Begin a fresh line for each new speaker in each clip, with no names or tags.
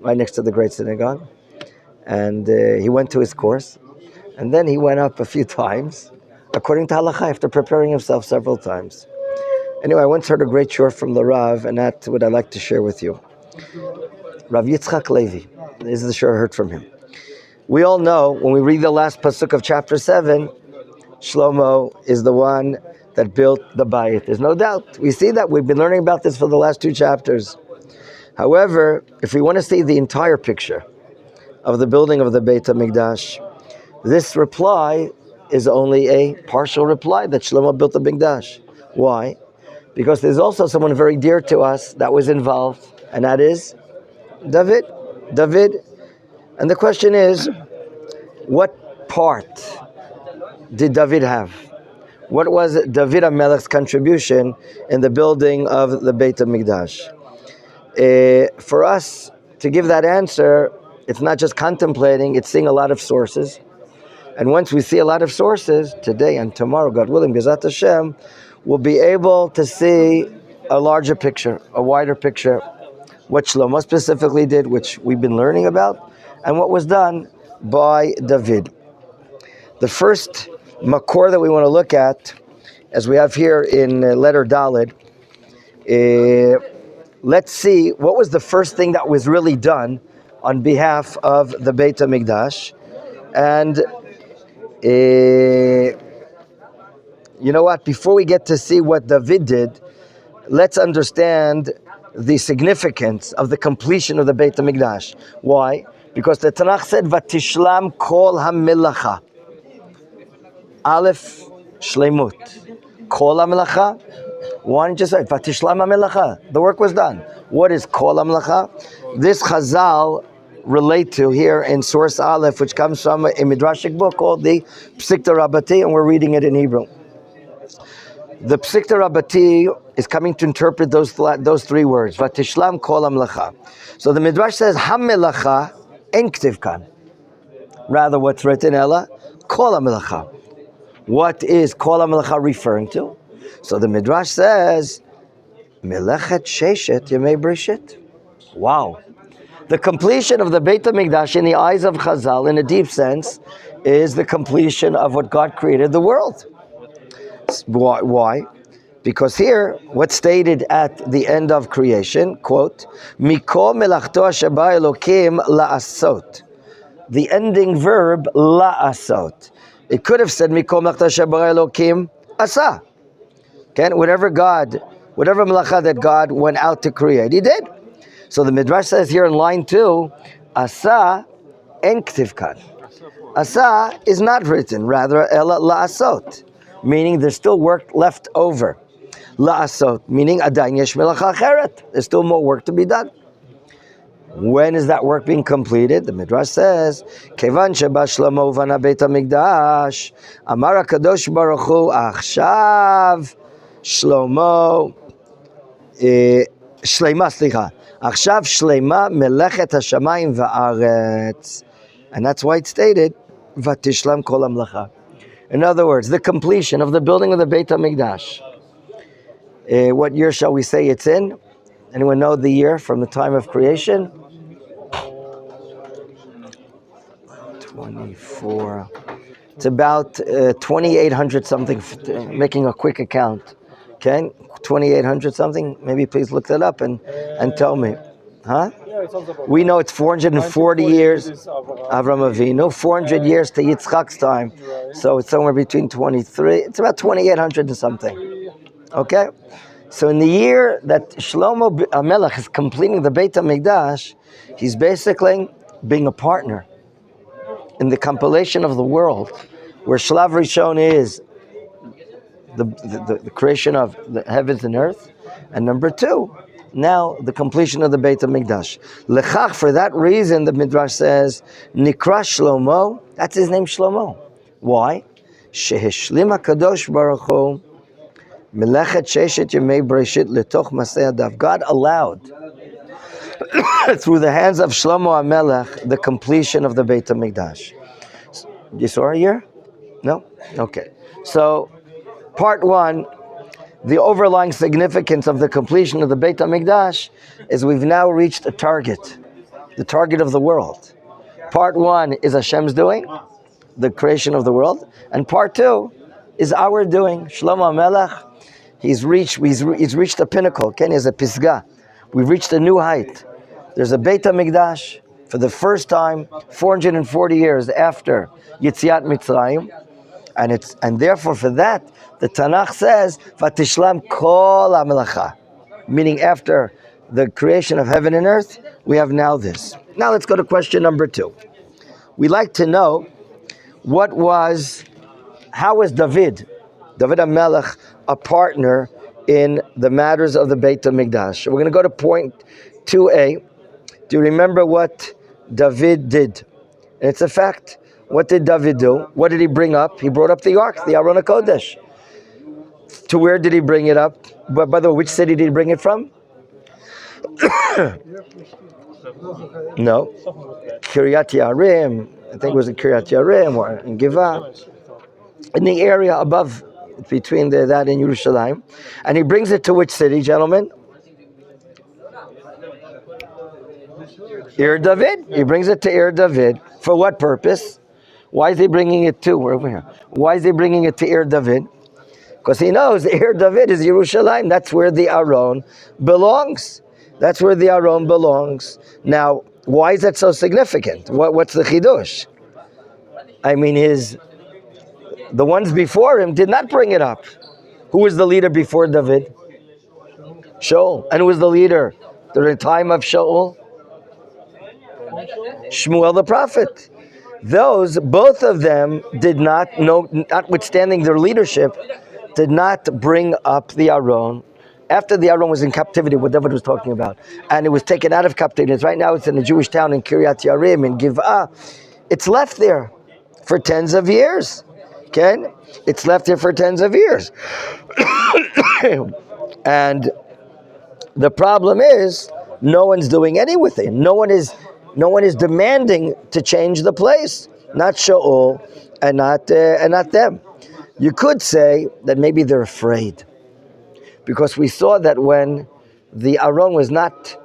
right next to the Great Synagogue. And he went to his course. And then he went up a few times, according to halakha, after preparing himself several times. Anyway, I once heard a great short from the Rav, and that's what I'd like to share with you. Rav Yitzchak Levi. This is the short I heard from him. We all know, when we read the last pasuk of chapter 7, Shlomo is the one that built the Bayit. There's no doubt. We see that. We've been learning about this for the last 2 chapters. However, if we want to see the entire picture of the building of the Beit HaMikdash, this reply is only a partial reply that Shlomo built the Mikdash. Why? Because there's also someone very dear to us that was involved, and that is David. And the question is, what part did David have? What was David HaMelech's contribution in the building of the Beit HaMikdash? For us to give that answer, it's not just contemplating, it's seeing a lot of sources. And once we see a lot of sources, today and tomorrow, God willing, B'ezrat Hashem, we'll be able to see a larger picture, a wider picture, what Shlomo specifically did, which we've been learning about, and what was done by David. The first makor that we want to look at, as we have here in letter Daled, let's see what was the first thing that was really done on behalf of the Beit HaMikdash. And you know what? Before we get to see what David did, let's understand the significance of the completion of the Beit HaMikdash. Why? Because the Tanakh said, "Vatishlam kol hamelacha." Aleph shleimut. Kol hamelacha. One just said, "Vatishlam hamelacha." The work was done. What is kol hamelacha? This Chazal relate to here in source Aleph, which comes from a midrashic book called the Psikta Rabbati, and we're reading it in Hebrew. The Psikta Rabbati is coming to interpret those 3 words, Vatishlam kol hamelacha. So the midrash says, Hamelacha en ktiv kan. Rather, what's written, Ella? Kol hamelacha. What is kol hamelacha referring to? So the midrash says, Melechet sheshet yemei breshit. Wow. The completion of the Beit HaMikdash in the eyes of Chazal, in a deep sense, is the completion of what God created the world. Why? Because here, what's stated at the end of creation, quote, Miko melachto sheba Elokim la'asot. The ending verb, la'asot. It could have said, Miko melachto sheba Elokim asa. Okay? Whatever melacha that God went out to create, he did. So the Midrash says here in line 2, Asa en ktiv kan. Asa is not written, rather, Ela la'asot, meaning there's still work left over. La'asot, meaning Adayin yesh melacha acheret. There's still more work to be done. When is that work being completed? The Midrash says, Kevan sheba Shlomo vana Beit HaMikdash, Amar HaKadosh Baruch Hu, Achshav Shlomo, Shleima, slicha. Achshav Shleima melechet hashamayim va'aretz. And that's why it's stated, Vatishlam kol hamelacha. In other words, the completion of the building of the Beit HaMikdash. What year shall we say it's in? Anyone know the year from the time of creation? 24. It's about 2,800 something, making a quick account. Okay? 2,800 something. Maybe please look that up and tell me. Huh? We know it's 440 years Avram Avinu, 400 years to Yitzchak's time. So it's somewhere between 23. It's about 2,800 and something. Okay? So in the year that Shlomo HaMelech is completing the Beit HaMikdash, he's basically being a partner in the compilation of the world, where Shlav Rishon is the creation of the heavens and earth, and number 2, now the completion of the Beit HaMikdash. Lechach, for that reason, the Midrash says, Nikra Shlomo, that's his name, Shlomo. Why? Shehishlim HaKadosh Baruch Hu Melechet Sheshet Yemei Breshit Letoch Masei Adav. God allowed, through the hands of Shlomo HaMelech, the completion of the Beit HaMikdash. You saw a year? No? Okay. So, part 1, the overlying significance of the completion of the Beit HaMikdash is we've now reached a target. the target of the world. Part 1 is Hashem's doing, the creation of the world, and part 2 is our doing. Shlomo Melech, he's reached the pinnacle. Ken is a pisgah. We've reached a new height. There's a Beit HaMikdash for the first time 440 years after Yetziat Mitzrayim, and therefore for that the Tanakh says Vatishlam Kol HaMelacha, meaning after the creation of heaven and earth, we have now this. Now let's go to question number 2. We'd like to know how was David HaMelech, a partner in the matters of the Beit HaMikdash. We're going to go to point 2a. Do you remember what David did? And it's a fact. What did David do? What did he bring up? He brought up the ark, the Aron HaKodesh. To where did he bring it up? But by the way, which city did he bring it from? No. Kiryat Yarim. I think it was in Kiryat Yarim or in Givah. In the area above, between that and Yerushalayim. And he brings it to which city, gentlemen? Ir David. He brings it to Ir David. For what purpose? Why is he bringing it to? We're over here. Why is he bringing it to Ir David? Because he knows Ir David is Yerushalayim. That's where the Aron belongs. That's where the Aron belongs. Now, why is that so significant? What's the chidush? I mean, the ones before him did not bring it up. Who was the leader before David? Shaul. And who was the leader during the time of Shaul? Shmuel the prophet. Both of them did not, notwithstanding their leadership, did not bring up the Aron. After the Aron was in captivity, what David was talking about, and it was taken out of captivity. Right now it's in a Jewish town in Kiryat Yarim, in Giv'ah. It's left there for tens of years. Okay? It's left there for tens of years. And the problem is, no one's doing any with it. No one is demanding to change the place. Not Shaul and not them. You could say that maybe they're afraid, because we saw that when the Aron was not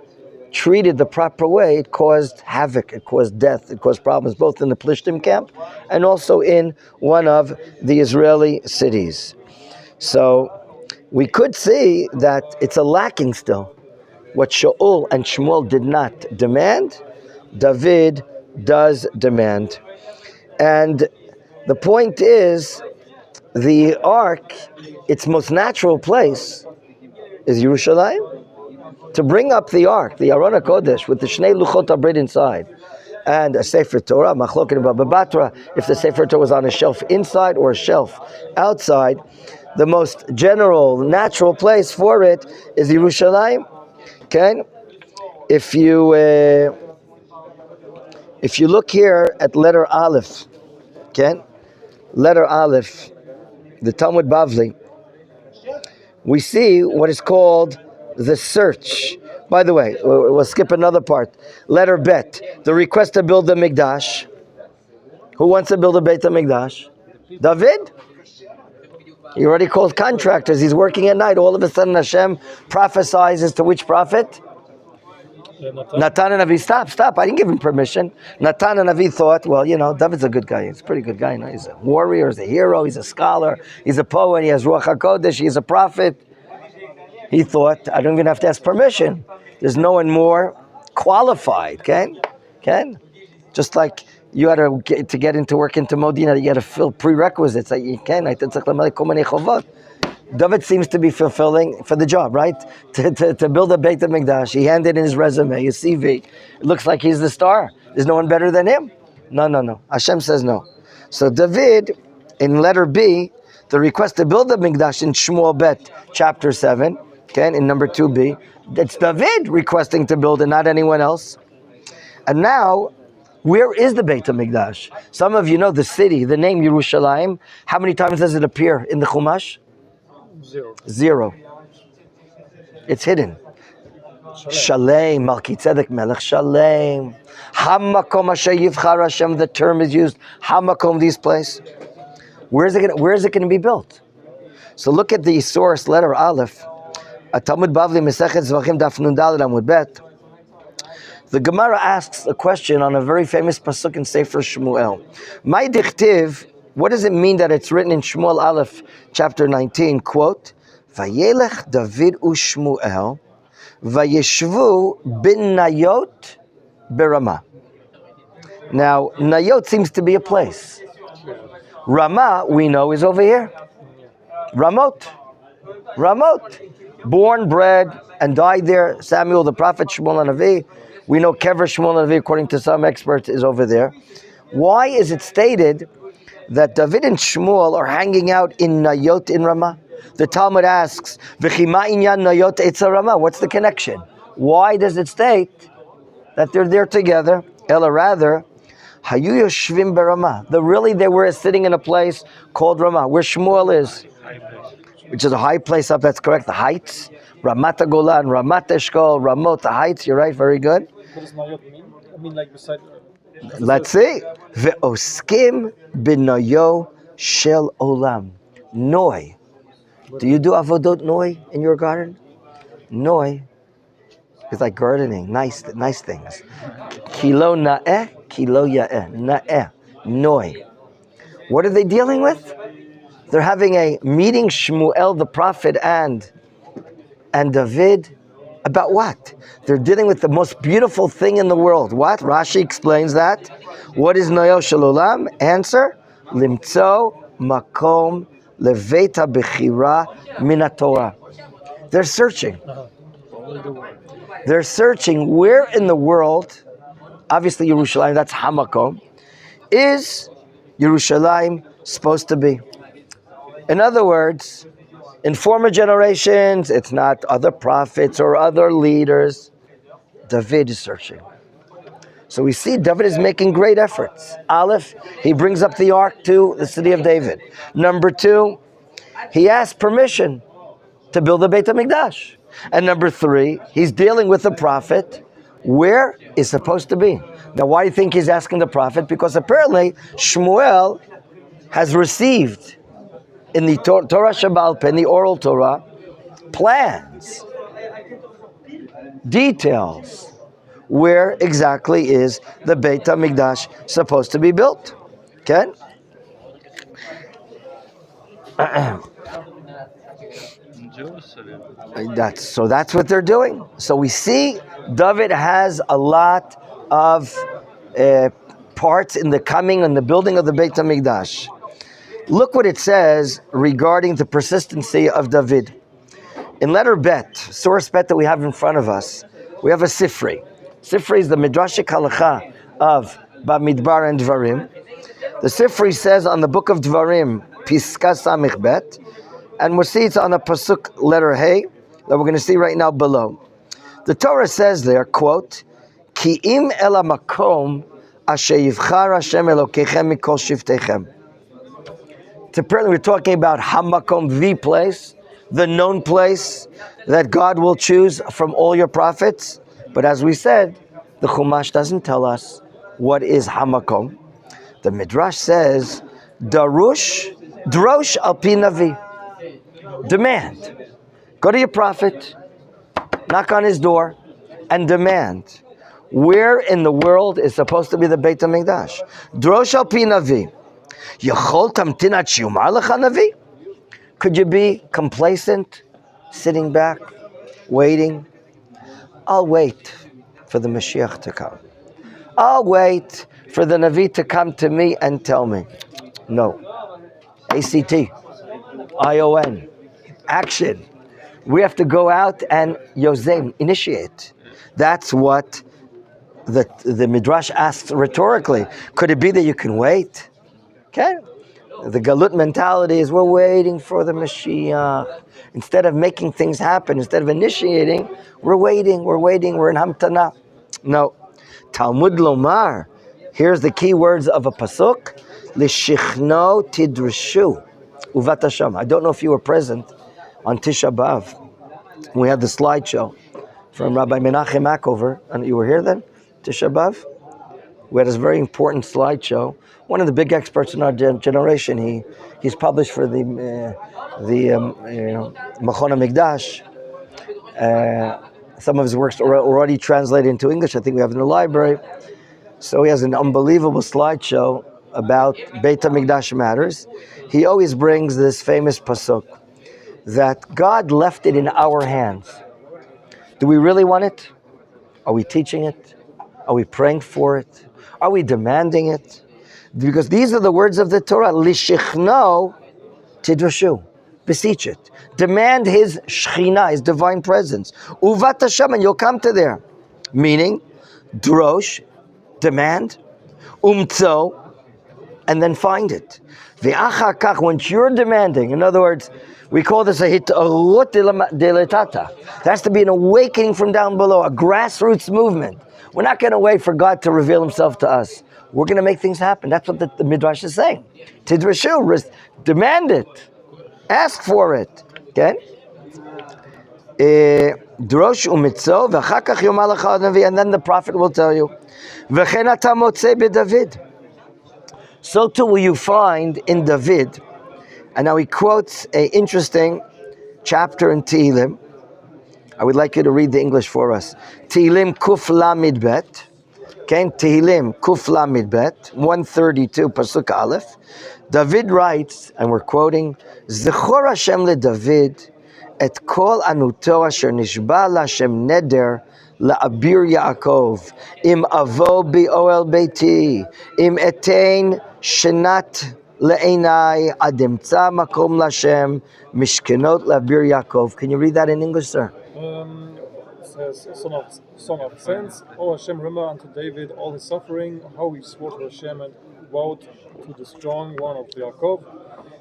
treated the proper way, it caused havoc, it caused death, it caused problems both in the Plishtim camp and also in one of the Israeli cities. So we could see that it's a lacking still. What Shaul and Shmuel did not demand, David does demand. And the point is, the ark, its most natural place is Yerushalayim. To bring up the ark, the Aron HaKodesh, with the Shnei Luchot HaBrit inside, and a Sefer Torah, Machlokin Baba Batra, if the Sefer Torah was on a shelf inside or a shelf outside, the most general, natural place for it is Yerushalayim. Okay? If you look here at letter Aleph, okay? Letter Aleph, the Talmud Bavli, we see what is called the search. By the way, we'll skip another part. Letter Bet, the request to build the Mikdash. Who wants to build a Beit HaMikdash? David? He already called contractors. He's working at night. All of a sudden Hashem prophesies to which prophet? Natan and Avi. Stop. I didn't give him permission. Natan and Avi thought, well, David's a good guy. He's a pretty good guy. He's a warrior, he's a hero, he's a scholar, he's a poet, he has Ruach HaKodesh, he's a prophet. He thought, I don't even have to ask permission. There's no one more qualified, okay? Just like you had to get into work into Modena, you had to fill prerequisites. David seems to be fulfilling for the job, right? To build a Beit HaMikdash. He handed in his resume, his CV. It looks like he's the star. There's no one better than him. No. Hashem says no. So David, in letter B, the request to build the Mikdash in Shmuel Bet, chapter 7, okay, in number 2b, it's David requesting to build it, not anyone else. And now, where is the Beit HaMikdash? Some of you know the city, the name Yerushalayim. How many times does it appear in the Chumash? Zero. It's hidden. Shalem, Malkitzedek Melech Shalem. Hamakom Asher Yivchar Hashem, the term is used. Hamakom, this place. Where is it going to be built? So look at the source, letter Aleph. Talmud Bavli Mesechet Zvachim Daf Nun Daled Amud Bet. The Gemara asks a question on a very famous pasuk in Sefer Shmuel. My dichtiv, what does it mean that it's written in Shmuel Aleph, chapter 19, quote, Vayelech David u'Shmuel, vayeshvu bin Nayot berama. Now, Nayot seems to be a place. Ramah, we know, is over here. Ramot. Born, bred, and died there. Samuel, the prophet, Shmuel HaNavi. We know Kever Shmuel HaNavi, according to some experts, is over there. Why is it stated that David and Shmuel are hanging out in Nayot in Ramah? The Talmud asks, V'chima inyan Nayot etza Ramah. What's the connection? Why does it state that they're there together? Ella rather, Hayu yoshvim beRamah. They were sitting in a place called Ramah, where Shmuel is, which is a high place up. That's correct. The heights, Ramat Golan, Ramat Eshkol, Ramot, the heights. You're right. Very good.
What does Nayot mean? I mean, like beside.
Let's see. Ve'oskim b'noyo shel olam. Noi. Do you do avodot noi in your garden? Noi is like gardening, nice things. Kilo na'eh, kilo ya'eh. Na'eh, noi. What are they dealing with? They're having a meeting, Shmuel the prophet and David. About what? They're dealing with the most beautiful thing in the world. What? Rashi explains that. What is Noyo Shel Olam? Answer: Limtzo makom leveta bechira min haTorah. They're searching. They're searching where in the world, obviously Yerushalayim, that's Hamakom, is Yerushalayim supposed to be. In other words, in former generations, it's not other prophets or other leaders. David is searching. So we see David is making great efforts. Aleph, he brings up the ark to the city of David. Number 2, he asks permission to build the Beit HaMikdash. And number 3, he's dealing with the prophet where is supposed to be. Now, why do you think he's asking the prophet? Because apparently Shmuel has received in the Torah Shebaal Peh, in the oral Torah, plans, details, where exactly is the Beit HaMikdash supposed to be built. Okay? That's what they're doing. So we see David has a lot of parts in the coming and the building of the Beit HaMikdash. Look what it says regarding the persistency of David. In letter Bet, source Bet that we have in front of us, we have a Sifri. Sifri is the Midrashic Halacha of Bamidbar and Dvarim. The Sifri says on the book of Dvarim, Piska Samich Bet, and we'll see it's on the Pasuk letter Hey, that we're going to see right now below. The Torah says there, quote, Ki im el hamakom asher yivchar Hashem Elokechem mikol shiftechem. Apparently we're talking about Hamakom, the place, the known place that God will choose from all your prophets. But as we said, the Chumash doesn't tell us what is Hamakom. The Midrash says, Drosh al pi Navi. Demand. Go to your prophet, knock on his door, and demand. Where in the world is supposed to be the Beit HaMikdash? Drosh al pi Navi. Could you be complacent, sitting back, waiting? I'll wait for the Mashiach to come. I'll wait for the Navi to come to me and tell me. No. ACT, ION, action. We have to go out and Yozem, initiate. That's what the Midrash asks rhetorically. Could it be that you can wait? Okay? The Galut mentality is we're waiting for the Mashiach. Instead of making things happen, instead of initiating, we're waiting, we're in Hamtana. No. Talmud Lomar, here's the key words of a pasuk, Lishichno tidrshu uvat Hashem. I don't know if you were present on Tisha B'Av. We had the slideshow from Rabbi Menachem Akover, and you were here then, Tisha B'Av? We had this very important slideshow. One of the big experts in our generation. He's published for the Machon HaMikdash. Some of his works are already translated into English. I think we have in the library. So he has an unbelievable slideshow about Beit HaMikdash matters. He always brings this famous pasuk that God left it in our hands. Do we really want it? Are we teaching it? Are we praying for it? Are we demanding it? Because these are the words of the Torah. Lishichno tidrashu. Beseech it. Demand his shechina, his divine presence. Uvat Hashem, and you'll come to there. Meaning, drosh, demand, umtzo, and then find it. Ve'achar kach, once you're demanding, in other words, we call this a hitarut deletata. There has to be an awakening from down below, a grassroots movement. We're not going to wait for God to reveal himself to us. We're going to make things happen. That's what the Midrash is saying. Tidrashu, demand it. Ask for it. Okay? Drosh umitzo, v'achar kach yomar lecha hanavi, and then the prophet will tell you. V'chen ata motzei b'David. So too will you find in David. And now he quotes an interesting chapter in Tehillim. I would like you to read the English for us. Tehillim Kuf Lamid Bet. Okay, Tehillim Kuf Lamid Bet, 132, Pasuk Aleph. David writes, and we're quoting, Zechor Hashem le David et kol anuto asher nishba l'Hashem neder la'abir Yaakov im avo bi'oel beiti im etein shenat le'enai ademtza makom l'Hashem mishkenot la'abir Yaakov. Can you read that in English, sir?
Says, son of sense, O Hashem, remember unto David all his suffering, how he swore to Hashem and vowed to the strong one of Yaakov,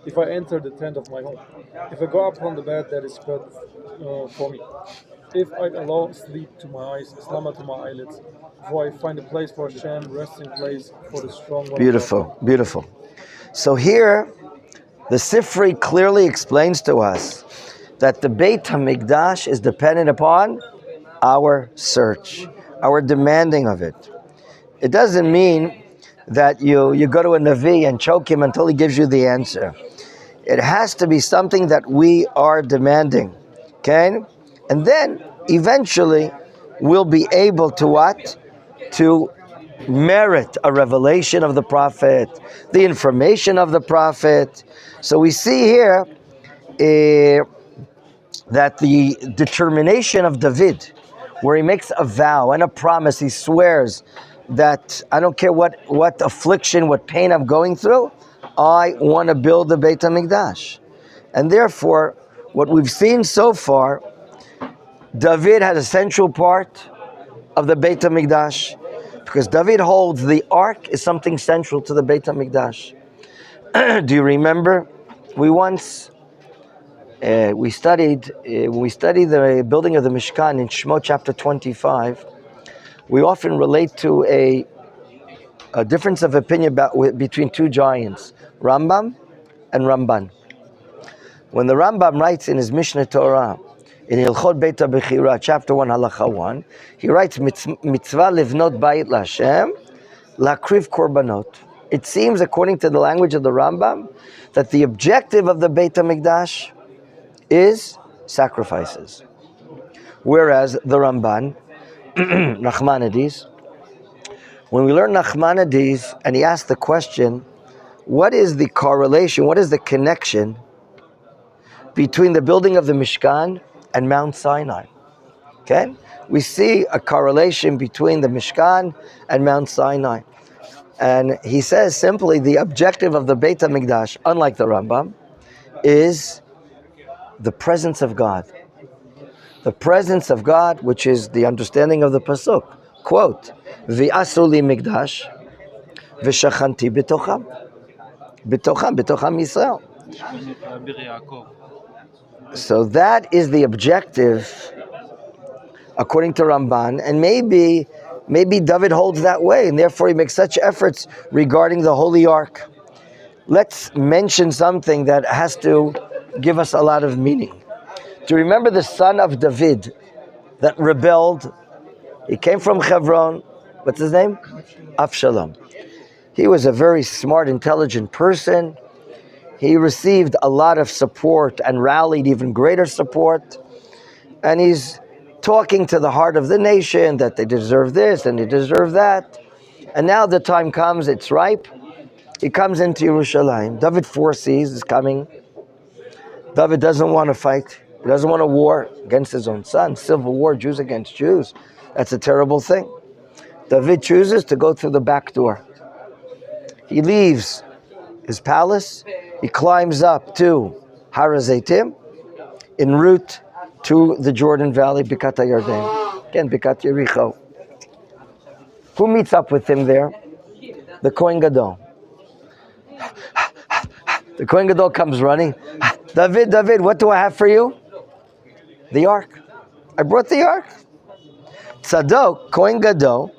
if I enter the tent of my home, if I go upon the bed that is spread for me, if I allow sleep to my eyes, slumber to my eyelids, before I find a place for Hashem, resting place for the strong one.
Beautiful, beautiful. So here, the Sifri clearly explains to us that the Beit HaMikdash is dependent upon our search, our demanding of it. It doesn't mean that you go to a Navi and choke him until he gives you the answer. It has to be something that we are demanding, okay? And then, eventually, we'll be able to what? To merit a revelation of the prophet, the information of the prophet. So we see here that the determination of David, where he makes a vow and a promise, he swears that I don't care what affliction, what pain I'm going through, I want to build the Beit HaMikdash. And therefore, what we've seen so far, David had a central part of the Beit HaMikdash, because David holds the ark is something central to the Beit HaMikdash. Do you remember? We once we studied when we studied the building of the Mishkan in Shemot chapter 25. We often relate to a difference of opinion between two giants, Rambam and Ramban. When the Rambam writes in his Mishnah Torah, in Hilchot Beit HaBechira, chapter 1, halacha 1, he writes, Mitzvah livnot bayit LaHashem, lakriv korbanot. It seems, according to the language of the Rambam, that the objective of the Beit HaMikdash is sacrifices. Whereas the Ramban, Nachmanides, when we learn Nachmanides, and he asked the question, what is the correlation, what is the connection between the building of the Mishkan and Mount Sinai? Okay? We see a correlation between the Mishkan and Mount Sinai. And he says simply the objective of the Beit HaMikdash, unlike the Rambam, is the presence of God. The presence of God, which is the understanding of the Pasuk. Quote, V'asu li mikdash, v'shachanti b'tocham. B'tocham Yisrael. So that is the objective, according to Ramban, and maybe David holds that way, and therefore he makes such efforts regarding the Holy Ark. Let's mention something that has to give us a lot of meaning. Do you remember the son of David that rebelled? He came from Hebron. What's his name? Avshalom. He was a very smart, intelligent person. He received a lot of support and rallied even greater support. And he's talking to the heart of the nation that they deserve this and they deserve that. And now the time comes, it's ripe. He comes into Yerushalayim. David foresees it's coming. David doesn't want to fight. He doesn't want a war against his own son. Civil war, Jews against Jews. That's a terrible thing. David chooses to go through the back door. He leaves his palace. He climbs up to Har HaZeitim en route to the Jordan Valley, Bikat HaYarden. Again, Bikat Yericho. Who meets up with him there? The Kohen Gadol. The Kohen Gadol comes running. David, what do I have for you? The ark. I brought the ark. Tzadok, Kohen Gadol,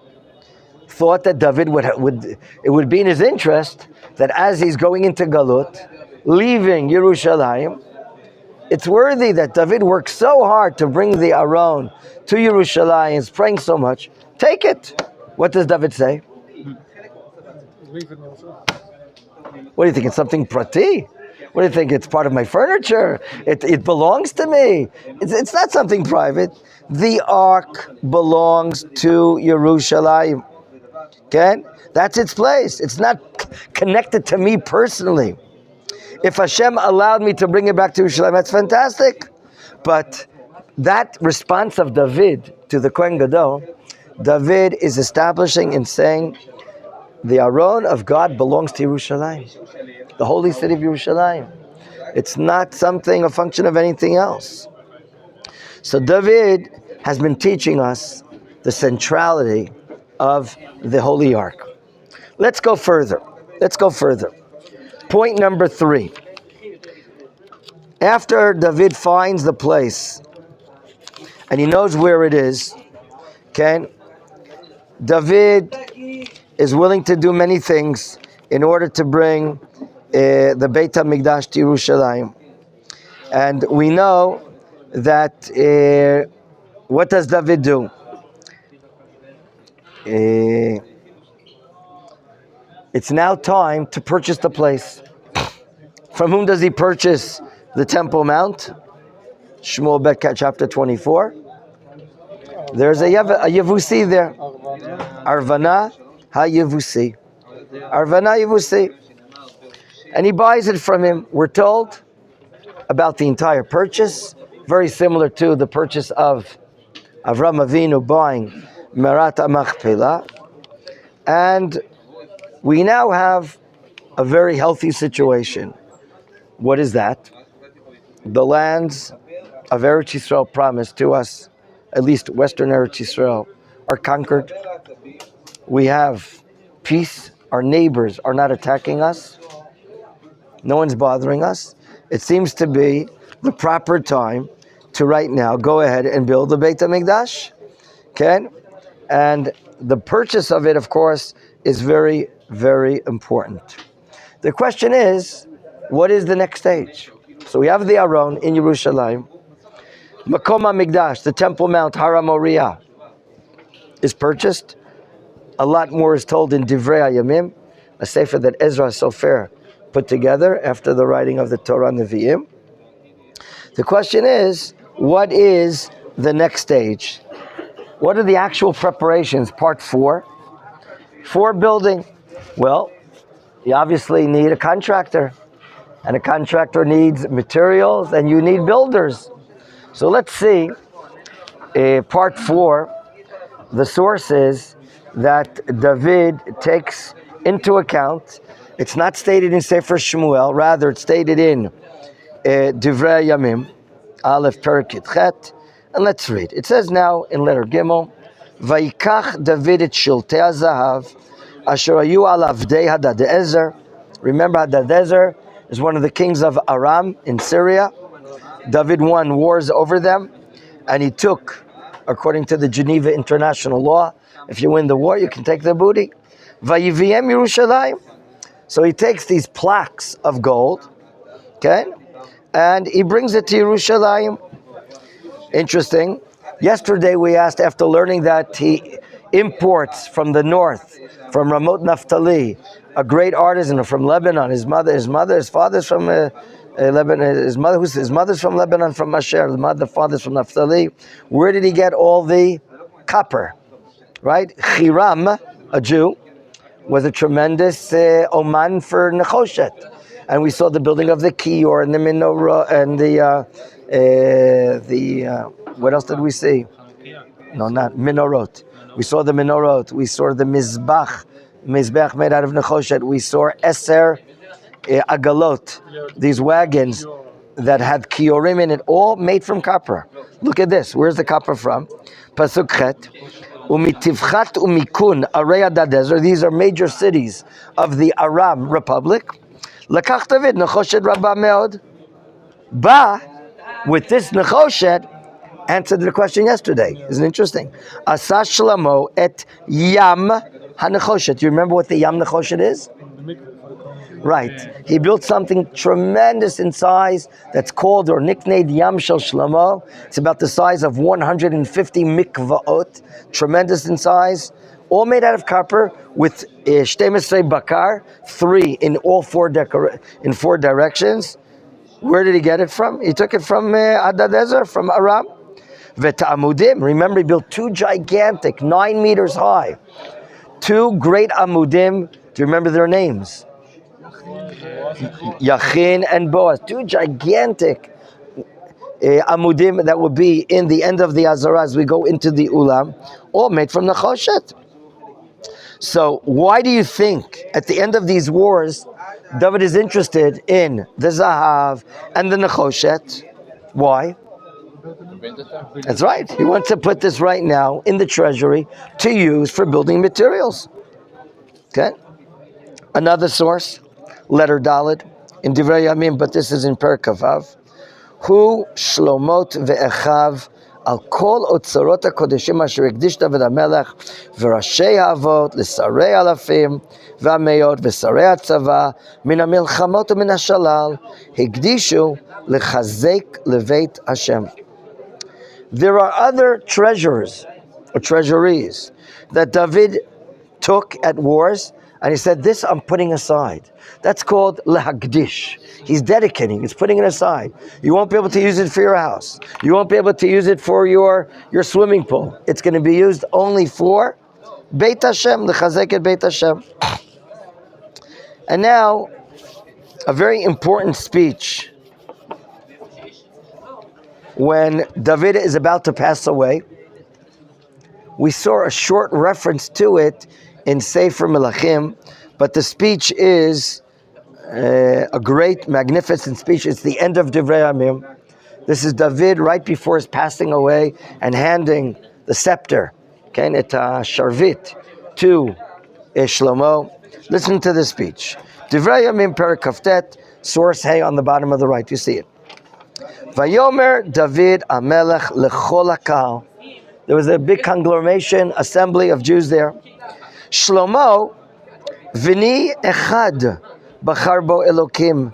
thought that David it would be in his interest that as he's going into Galut, leaving Yerushalayim, it's worthy that David worked so hard to bring the Aron to Yerushalayim, he's praying so much. Take it. What does David say?
Leave it also.
What do you think? It's something prati? What do you think? It's part of my furniture. It belongs to me. It's not something private. The ark belongs to Yerushalayim. Okay? That's its place. It's not connected to me personally. If Hashem allowed me to bring it back to Yerushalayim, that's fantastic. But that response of David to the Kohen Gadol, David is establishing and saying, the Aron of God belongs to Yerushalayim, the holy city of Yerushalayim. It's not a function of anything else. So David has been teaching us the centrality of the Holy Ark. Let's go further. Point number 3. After David finds the place, and he knows where it is, okay, David is willing to do many things in order to bring the Beit HaMikdash to Yerushalayim. And we know that, what does David do? It's now time to purchase the place. From whom does he purchase the Temple Mount? Shmuel Bet chapter 24. There's a Yevusi there. Arvana HaYevusi. Arvana Yevusi. And he buys it from him. We're told about the entire purchase, very similar to the purchase of Avram Avinu buying Merat HaMachpelah. And we now have a very healthy situation. What is that? The lands of Eretz Yisrael promised to us, at least Western Eretz Yisrael, are conquered. We have peace. Our neighbors are not attacking us. No one's bothering us. It seems to be the proper time to right now go ahead and build the Beit HaMikdash. Okay? And the purchase of it, of course, is very, very important. The question is, what is the next stage? So we have the Aron in Yerushalayim. Makom HaMikdash, the Temple Mount, Har HaMoriah, is purchased. A lot more is told in Divrei HaYamim, a sefer that Ezra Sofer put together after the writing of the Torah Nevi'im. The question is, what is the next stage? What are the actual preparations? Part 4. For building. Well, you obviously need a contractor. And a contractor needs materials, and you need builders. So let's see, part 4, the sources that David takes into account. It's not stated in Sefer Shmuel, rather it's stated in Divrei Yamim, Aleph Perek Chet. And let's read. It says now in letter Gimel, Vayikach David et Shiltei HaZahav, Asher Hayu al Avdei Hadadezer. Remember, Hadadezer is one of the kings of Aram in Syria. David won wars over them, and he took, according to the Geneva International Law, if you win the war, you can take the booty. Vayiviem Yerushalayim. So he takes these plaques of gold, okay, and he brings it to Yerushalayim. Interesting. Yesterday we asked, after learning that he imports from the north, from Ramot Naftali, a great artisan from Lebanon, his father's from Lebanon. His mother's from Lebanon, from Asher. The father's from Naphtali. Where did he get all the copper? Right? Hiram, a Jew, was a tremendous oman for Nechoshet. And we saw the building of the Kior and the menorah and what else did we see? No, not menorot. We saw the menorot. We saw the mizbach made out of Nechoshet. We saw Eser agalot, these wagons that had kiorim in it, all made from copper. Look at this. Where's the copper from? Pasuk Chet. Umitivchat umikun arei Hadadezer. These are major cities of the Aram Republic. Lakach David Nechoshet rabba meod. Ba, with this Nechoshet, answered the question yesterday. Isn't it interesting? Asa Shlomo et Yam HaNechoshet. Do you remember what the Yam Nechoshet is? Right. He built something tremendous in size that's called or nicknamed Yam Shel Shlomo. It's about the size of 150 mikvaot. Tremendous in size. All made out of copper with Shtemesrei Bakar, 3 in all 4 directions. Where did he get it from? He took it from Hadadezer, from Aram. V'ta'amudim. Remember, he built 2 gigantic, 9 meters high, 2 great amudim. Do you remember their names? Yachin and Boaz. 2 gigantic amudim that will be in the end of the Azara as we go into the Ulam, all made from Nechoshet. So why do you think at the end of these wars, David is interested in the Zahav and the Nechoshet? Why? That's right. He wants to put this right now in the treasury to use for building materials. Okay? Another source, letter Daled, in Divrei Yamim, but this is in Perek Vav. Hu Shlomot ve'echav al kol otzarot hakodeshim asher ekdish David HaMelech v'rashei ha'avot l'sarei alafim v'ameyot v'sarei hatzava min ha'milchamot u'min ha'shalal hekdishu l'chazek leveit Hashem. There are other treasures or treasuries that David took at wars, and he said, this I'm putting aside. That's called lehagdish. He's dedicating, he's putting it aside. You won't be able to use it for your house. You won't be able to use it for your swimming pool. It's going to be used only for Beit Hashem, lechazek et Beit Hashem. And now, a very important speech. When David is about to pass away, we saw a short reference to it in Sefer Melachim, but the speech is a great, magnificent speech. It's the end of Divrei Yamim. This is David right before his passing away and handing the scepter, okay, et sharvit, to Shlomo. Listen to the speech. Divrei Yamim Perek Kaftet, source Hey on the bottom of the right. You see it. Vayomer David Amelech lechol hakal. There was a big conglomeration, assembly of Jews there. Shlomo, v'ni echad bachar bo Elokim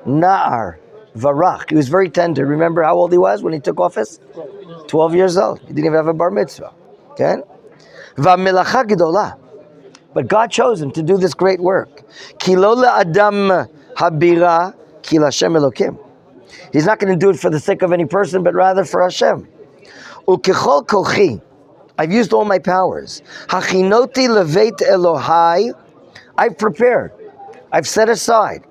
na'ar varach. He was very tender. Remember how old he was when he took office? 12 years old. He didn't even have a bar mitzvah. Okay? V'melacha gedolah. But God chose him to do this great work. Ki lo le'adam habira ki l'Hashem Elokim. He's not going to do it for the sake of any person, but rather for Hashem. Ukechol kochi. I've used all my powers. Hachinoti leveit Elohai. I've prepared. I've set aside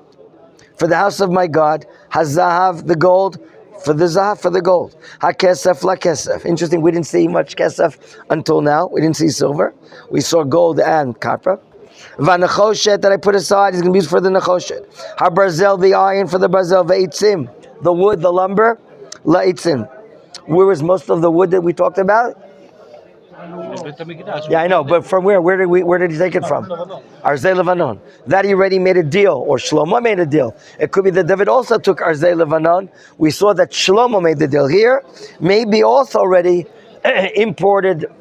for the house of my God. Hazahav, the gold, for the zahav, for the gold. Hakesef la kesef. Interesting, we didn't see much kesef until now. We didn't see silver. We saw gold and copper. Vanechoshet that I put aside is going to be used for the nechoshet. Habarzel, the iron, for the barzel. Veitzim, the wood, the lumber. Laitzim. Where was most of the wood that we talked about? Yeah, I know, but from where? Where did he take it from? Arzei Levanon. That he already made a deal, or Shlomo made a deal. It could be that David also took Arzei Levanon. We saw that Shlomo made the deal here. Maybe also already imported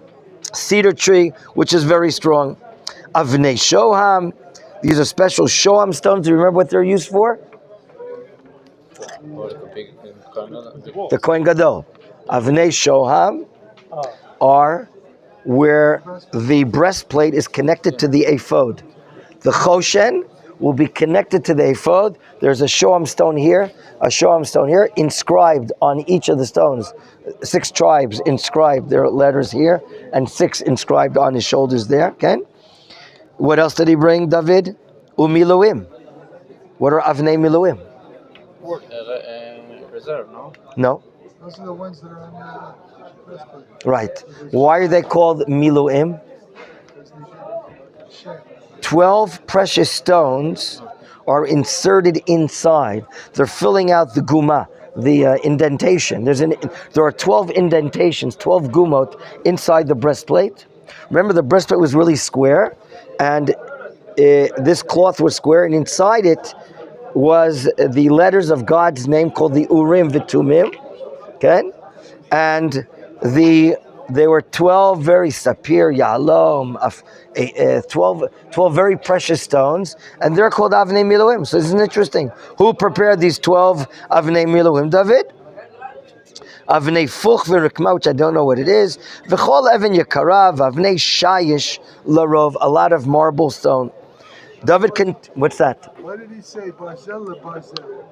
cedar tree, which is very strong. Avnei Shoham. These are special Shoham stones. Do you remember what they're used for? The Kohen Gadol. Avnei Shoham are where the breastplate is connected to the ephod. The choshen, will be connected to the ephod. There's a shoam stone here, inscribed on each of the stones. 6 tribes inscribed their letters here, and 6 inscribed on his shoulders there. Okay. What else did he bring, David? Umiluim. What are avnei miluim?
Reserve, no?
No.
Those are the ones that are on the breastplate.
Right. Why are they called miluim? 12 precious stones are inserted inside. They're filling out the guma, the indentation. There are 12 indentations, 12 gumot inside the breastplate. Remember, the breastplate was really square, and this cloth was square, and inside it was the letters of God's name called the Urim V'Tumim. Okay, and there were 12 very sapir, yalom, 12 very precious stones, and they're called avnei miluim. So this is interesting. Who prepared these 12 avnei miluim? David? Avnei fuch v'rikma, which I don't know what it is. V'chol even yakarav, avnei shayish larov, a lot of marble stone. David can, what's that?
Why did he say barzel or barzel?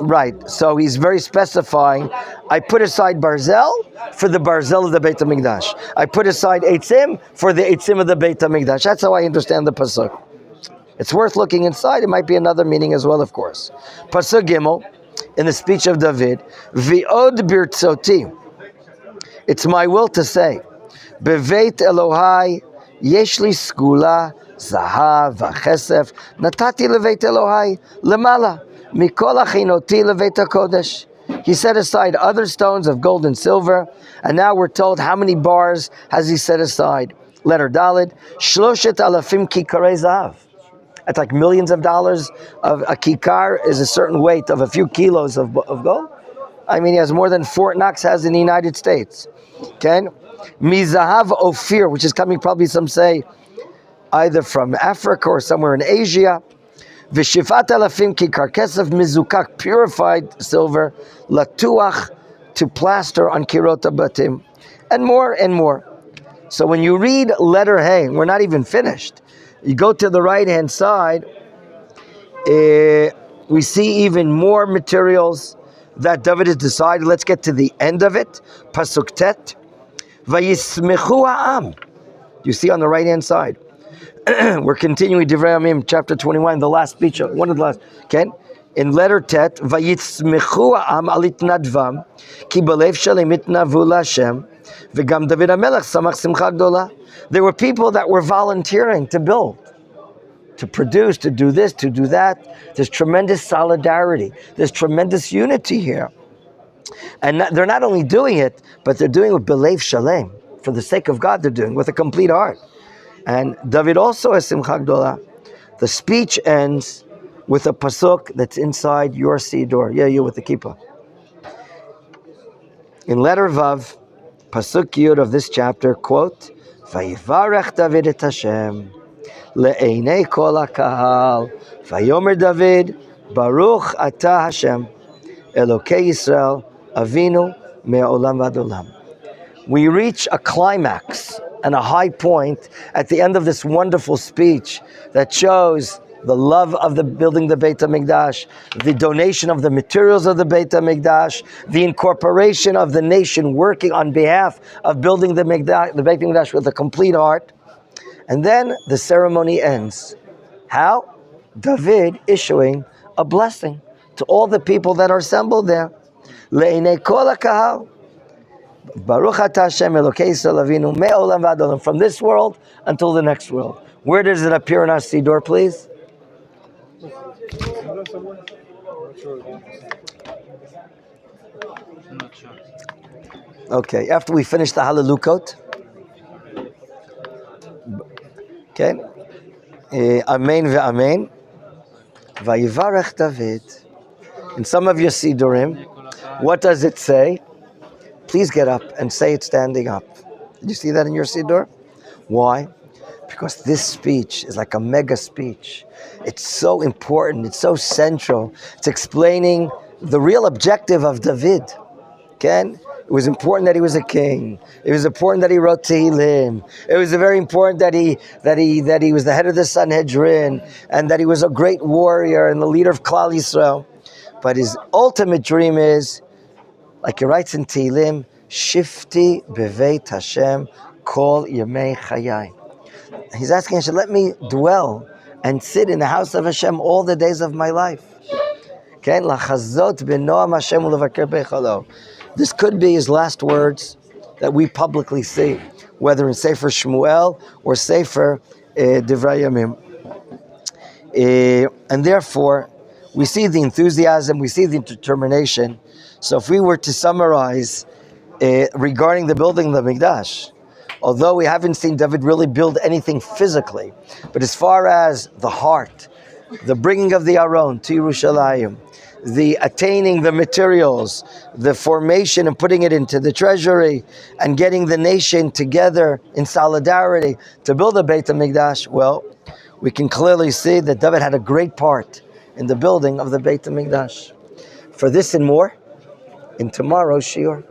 Right, so he's very specifying. I put aside barzel for the barzel of the Beit HaMikdash. I put aside eitzim for the eitzim of the Beit HaMikdash. That's how I understand the pasuk. It's worth looking inside. It might be another meaning as well, of course. Pasuk Gimel, in the speech of David, V'od birtzoti. It's my will to say, Beveit Elohai yesh li skula zahav v'chesef natati leveit Elohai lemala. Mikol achinoti leveit HaKodesh. He set aside other stones of gold and silver, and now we're told how many bars has he set aside. Letter Daled, Shloshet alafim kikarei zahav. That's like millions of dollars. Of a kikar is a certain weight of a few kilos of gold. I mean, he has more than Fort Knox has in the United States. Okay, Mizahav Ophir, which is coming probably, some say, either from Africa or somewhere in Asia. V'shifat alafim kikar kesef mizukak, purified silver, latuach, to plaster on kirot batim, and more and more. So when you read letter Hey, we're not even finished. You go to the right-hand side, we see even more materials that David has decided. Let's get to the end of it. Pasuk Tet. Vayismechu ha'am. You see on the right-hand side. We're continuing Divrei Yamim, chapter 21, the last speech, one of the last. Okay? In letter Tet, Vayismechu ha'am alitnadvam, ki balev shalem itnavu l'Hashem, v'gam David HaMelech samach simcha gdola. There were people that were volunteering to build, to produce, to do this, to do that. There's tremendous solidarity. There's tremendous unity here. And they're not only doing it, but they're doing it with belev shalem. For the sake of God, they're doing it with a complete heart. And David also has simcha gdola. The speech ends with a pasuk that's inside your siddur. Yeah, you with the kippah. In letter Vav, pasuk Yud of this chapter, quote, Vayivarech David et Hashem le'einei kol ha'kahal vayomer David Baruch ata Hashem Elokei Yisrael Avinu me'olam v'ad olam. We reach a climax and a high point at the end of this wonderful speech that shows the love of the building the Beit HaMikdash, the donation of the materials of the Beit HaMikdash, the incorporation of the nation working on behalf of building the Beit HaMikdash with a complete heart. And then the ceremony ends. How? David issuing a blessing to all the people that are assembled there. Le'inei kol ha'kahal. Baruch atah Hashem Elokei Yisrael Avinu me'olam v'ad olam. From this world until the next world. Where does it appear in our siddur, please?
I'm not sure.
I'm not sure.
Okay, after we finish the Halelukot. Okay. Amen ve'amen. Vayivarech David. In some of your siddurim, what does it say? Please get up and say it standing up. Did you see that in your siddur? Why? Because this speech is like a mega speech. It's so important. It's so central. It's explaining the real objective of David. Okay? It was important that he was a king. It was important that he wrote Tehillim. It was very important that he was the head of the Sanhedrin and that he was a great warrior and the leader of Klal Yisrael. But his ultimate dream is, like he writes in Tehillim, Shifti beveit Hashem kol yemei chayai. He's asking Hashem, let me dwell and sit in the house of Hashem all the days of my life. Okay, lachazot b'noam Hashem ulevaker beichalo. This could be his last words that we publicly see, whether in Sefer Shmuel or Sefer Divrei Yamim. And therefore, we see the enthusiasm, we see the determination. So if we were to summarize regarding the building of the Mikdash, although we haven't seen David really build anything physically, but as far as the heart, the bringing of the Aron to Yerushalayim, the attaining the materials, the formation and putting it into the treasury, and getting the nation together in solidarity to build a Beit HaMikdash, well, we can clearly see that David had a great part in the building of the Beit HaMikdash. For this and more, in tomorrow's shiur.